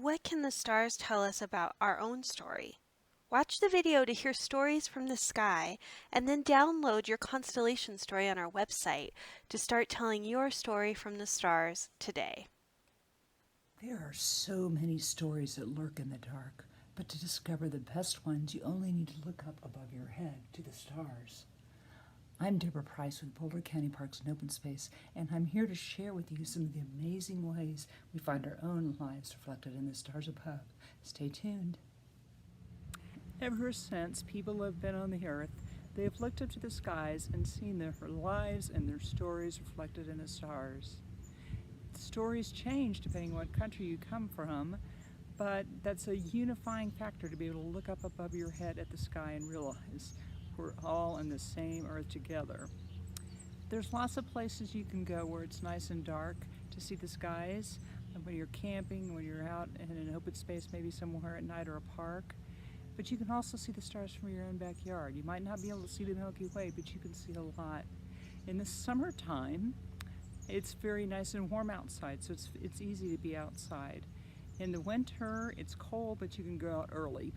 What can the stars tell us about our own story? Watch the video to hear stories from the sky, and then download your constellation story on our website to start telling your story from the stars today. There are so many stories that lurk in the dark, but to discover the best ones, you only need to look up above your head to the stars. I'm Deborah Price with Boulder County Parks and Open Space, and I'm here to share with you some of the amazing ways we find our own lives reflected in the stars above. Stay tuned. Ever since people have been on the earth, they have looked up to the skies and seen their lives and their stories reflected in the stars. The stories change depending on what country you come from, but that's a unifying factor to be able to look up above your head at the sky and realize we're all on the same earth together. There's lots of places you can go where it's nice and dark to see the skies. And when you're camping, when you're out in an open space, maybe somewhere at night or a park. But you can also see the stars from your own backyard. You might not be able to see the Milky Way, but you can see a lot. In the summertime, it's very nice and warm outside, so it's easy to be outside. In the winter, it's cold, but you can go out early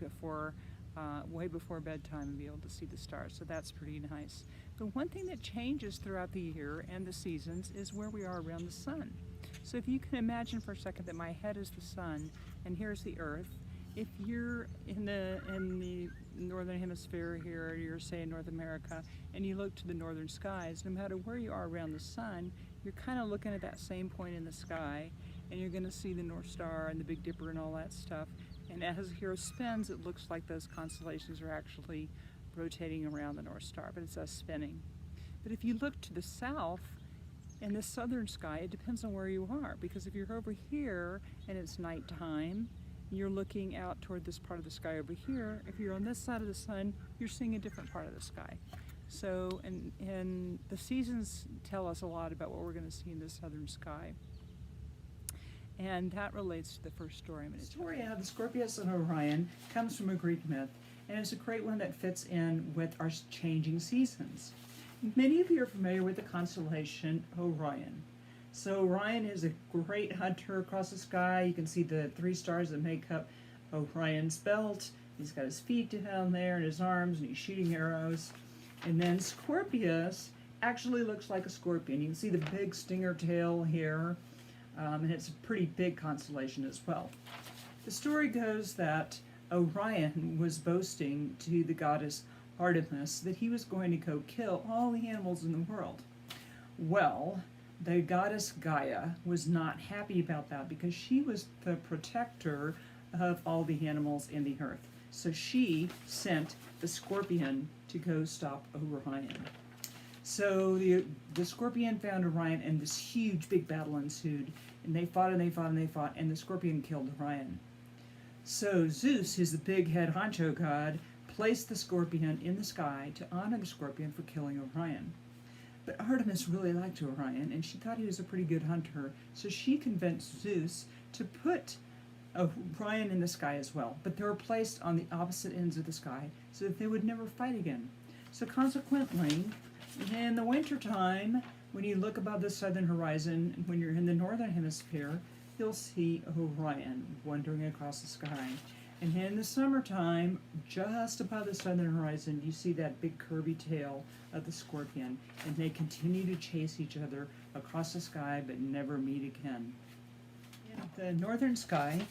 way before bedtime and be able to see the stars, so that's pretty nice. But one thing that changes throughout the year and the seasons is where we are around the sun. So if you can imagine for a second that my head is the sun and here's the earth, if you're in the northern hemisphere here, or you're say in North America, and you look to the northern skies, no matter where you are around the sun, you're kind of looking at that same point in the sky, and you're going to see the North Star and the Big Dipper and all that stuff. And as the hero spins, it looks like those constellations are actually rotating around the North Star, but it's us spinning. But if you look to the south, in the southern sky, it depends on where you are, because if you're over here and it's nighttime, you're looking out toward this part of the sky over here. If you're on this side of the sun, you're seeing a different part of the sky. So, and the seasons tell us a lot about what we're going to see in the southern sky. And that relates to the first story. The story of the Scorpius and Orion comes from a Greek myth, and it's a great one that fits in with our changing seasons. Many of you are familiar with the constellation Orion. So Orion is a great hunter across the sky. You can see the three stars that make up Orion's belt. He's got his feet down there and his arms, and he's shooting arrows. And then Scorpius actually looks like a scorpion. You can see the big stinger tail here. And it's a pretty big constellation as well. The story goes that Orion was boasting to the goddess Artemis that he was going to go kill all the animals in the world. Well, the goddess Gaia was not happy about that because she was the protector of all the animals in the earth. So she sent the scorpion to go stop Orion. So the scorpion found Orion, and this huge big battle ensued, and they fought and they fought and they fought, and the scorpion killed Orion. So Zeus, who's the big head honcho god, placed the scorpion in the sky to honor the scorpion for killing Orion. But Artemis really liked Orion, and she thought he was a pretty good hunter, so she convinced Zeus to put Orion in the sky as well, but they were placed on the opposite ends of the sky so that they would never fight again. So consequently, in the wintertime, when you look above the southern horizon, when you're in the northern hemisphere, you'll see Orion wandering across the sky. And in the summertime, just above the southern horizon, you see that big curvy tail of the scorpion, and they continue to chase each other across the sky but never meet again. In the northern sky,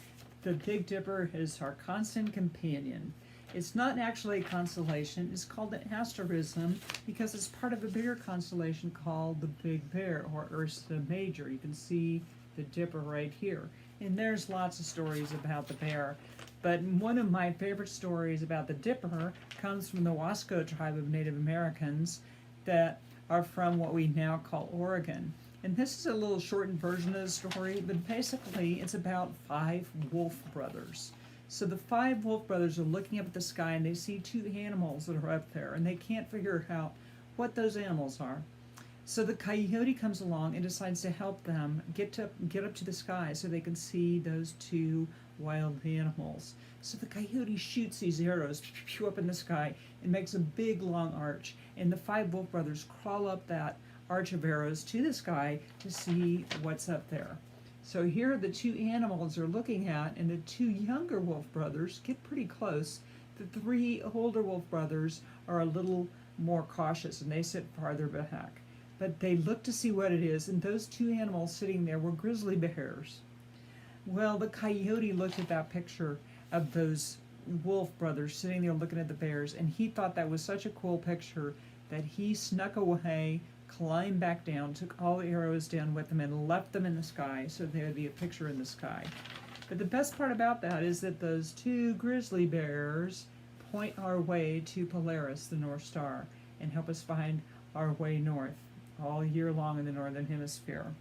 the Big Dipper is our constant companion. It's not actually a constellation, it's called an asterism because it's part of a bigger constellation called the Big Bear, or Ursa Major. You can see the Dipper right here. And there's lots of stories about the bear, but one of my favorite stories about the Dipper comes from the Wasco tribe of Native Americans that are from what we now call Oregon. And this is a little shortened version of the story, but basically it's about 5 wolf brothers. So the 5 wolf brothers are looking up at the sky, and they see 2 animals that are up there, and they can't figure out what those animals are. So the coyote comes along and decides to help them get up to the sky so they can see those 2 wild animals. So the coyote shoots these arrows up in the sky and makes a big long arch, and the 5 wolf brothers crawl up that arch of arrows to the sky to see what's up there. So here the two animals are looking at, and the two younger wolf brothers get pretty close. The three older wolf brothers are a little more cautious and they sit farther back. But they look to see what it is, and those two animals sitting there were grizzly bears. Well, the coyote looked at that picture of those wolf brothers sitting there looking at the bears, and he thought that was such a cool picture that he snuck away, climbed back down, took all the arrows down with him, and left them in the sky so there would be a picture in the sky. But the best part about that is that those two grizzly bears point our way to Polaris, the North Star, and help us find our way north all year long in the Northern Hemisphere.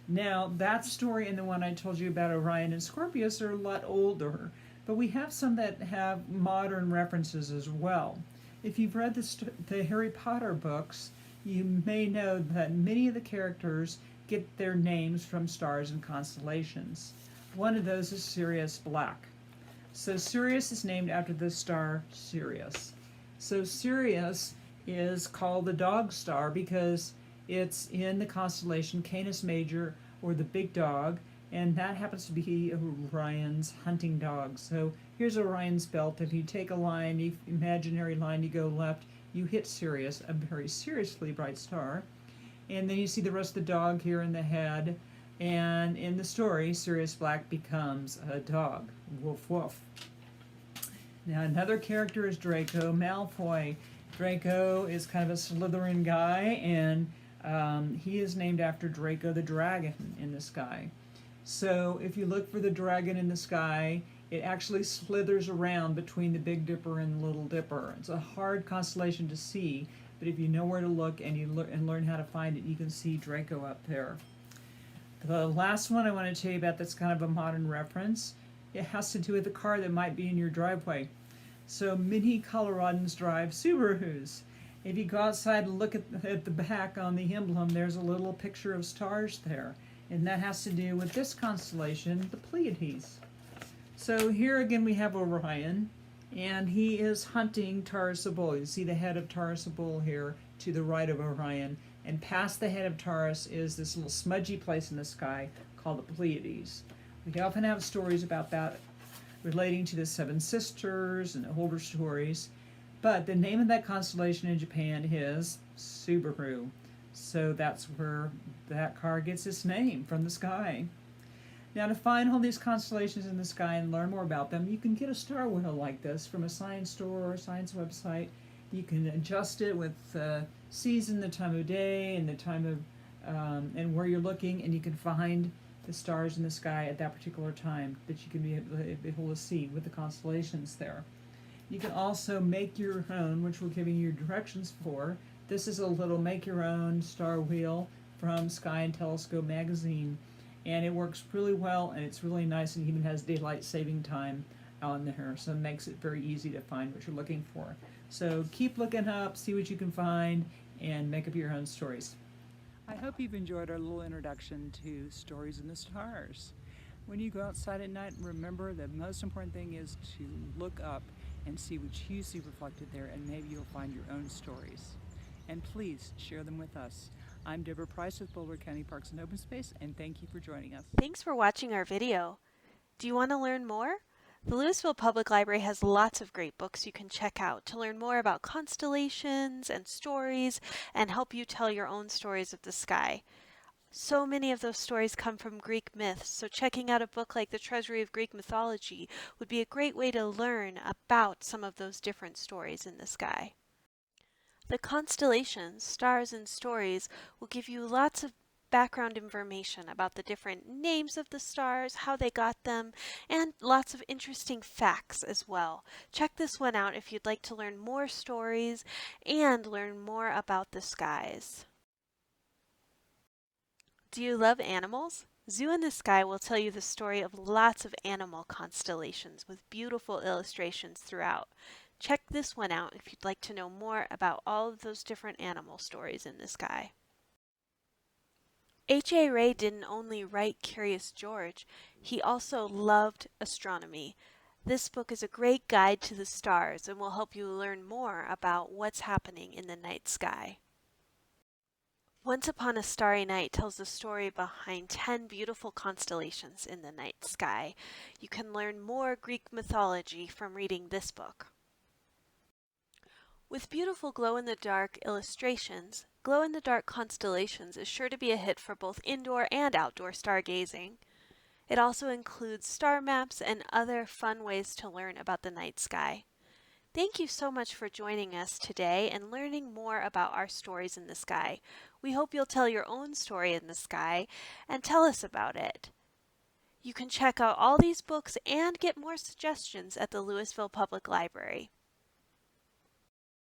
Now, that story and the one I told you about Orion and Scorpius are a lot older, but we have some that have modern references as well. If you've read the Harry Potter books, you may know that many of the characters get their names from stars and constellations. One of those is Sirius Black. So Sirius is named after the star Sirius. So Sirius is called the dog star because it's in the constellation Canis Major, or the big dog, and that happens to be Orion's hunting dog. So here's Orion's belt. If you take a line, imaginary line, you go left, you hit Sirius, a very seriously bright star. And then you see the rest of the dog here in the head. And in the story, Sirius Black becomes a dog. Woof woof. Now another character is Draco Malfoy. Draco is kind of a Slytherin guy, and he is named after Draco the dragon in the sky. So if you look for the dragon in the sky, it actually slithers around between the Big Dipper and the Little Dipper. It's a hard constellation to see, but if you know where to look and you learn how to find it, you can see Draco up there. The last one I want to tell you about that's kind of a modern reference, it has to do with a car that might be in your driveway. So many Coloradans drive Subarus. If you go outside and look at the back on the emblem, there's a little picture of stars there. And that has to do with this constellation, the Pleiades. So here again we have Orion, and he is hunting Taurus Bull. You see the head of Taurus Bull here to the right of Orion. And past the head of Taurus is this little smudgy place in the sky called the Pleiades. We often have stories about that relating to the Seven Sisters and older stories. But the name of that constellation in Japan is Subaru. So that's where that car gets its name, from the sky. Now to find all these constellations in the sky and learn more about them, you can get a star wheel like this from a science store or a science website. You can adjust it with the season, the time of day, and the time of and where you're looking, and you can find the stars in the sky at that particular time that you can be able to see with the constellations there. You can also make your own, which we're giving you directions for. This is a little make your own star wheel from Sky and Telescope magazine, and it works really well, and it's really nice, and even has daylight saving time on there, so it makes it very easy to find what you're looking for. So keep looking up, see what you can find, and make up your own stories. I hope you've enjoyed our little introduction to Stories in the Stars. When you go outside at night, remember the most important thing is to look up and see what you see reflected there, and maybe you'll find your own stories. And please share them with us. I'm Deborah Price with Boulder County Parks and Open Space, and thank you for joining us. Thanks for watching our video. Do you want to learn more? The Louisville Public Library has lots of great books you can check out to learn more about constellations and stories and help you tell your own stories of the sky. So many of those stories come from Greek myths, so checking out a book like the Treasury of Greek Mythology would be a great way to learn about some of those different stories in the sky. The constellations, stars, and stories will give you lots of background information about the different names of the stars, how they got them, and lots of interesting facts as well. Check this one out if you'd like to learn more stories and learn more about the skies. Do you love animals? Zoo in the Sky will tell you the story of lots of animal constellations with beautiful illustrations throughout. Check this one out if you'd like to know more about all of those different animal stories in the sky. H.A. Rey didn't only write Curious George, he also loved astronomy. This book is a great guide to the stars and will help you learn more about what's happening in the night sky. Once Upon a Starry Night tells the story behind 10 beautiful constellations in the night sky. You can learn more Greek mythology from reading this book. With beautiful glow-in-the-dark illustrations, Glow-in-the-Dark Constellations is sure to be a hit for both indoor and outdoor stargazing. It also includes star maps and other fun ways to learn about the night sky. Thank you so much for joining us today and learning more about our stories in the sky. We hope you'll tell your own story in the sky and tell us about it. You can check out all these books and get more suggestions at the Louisville Public Library.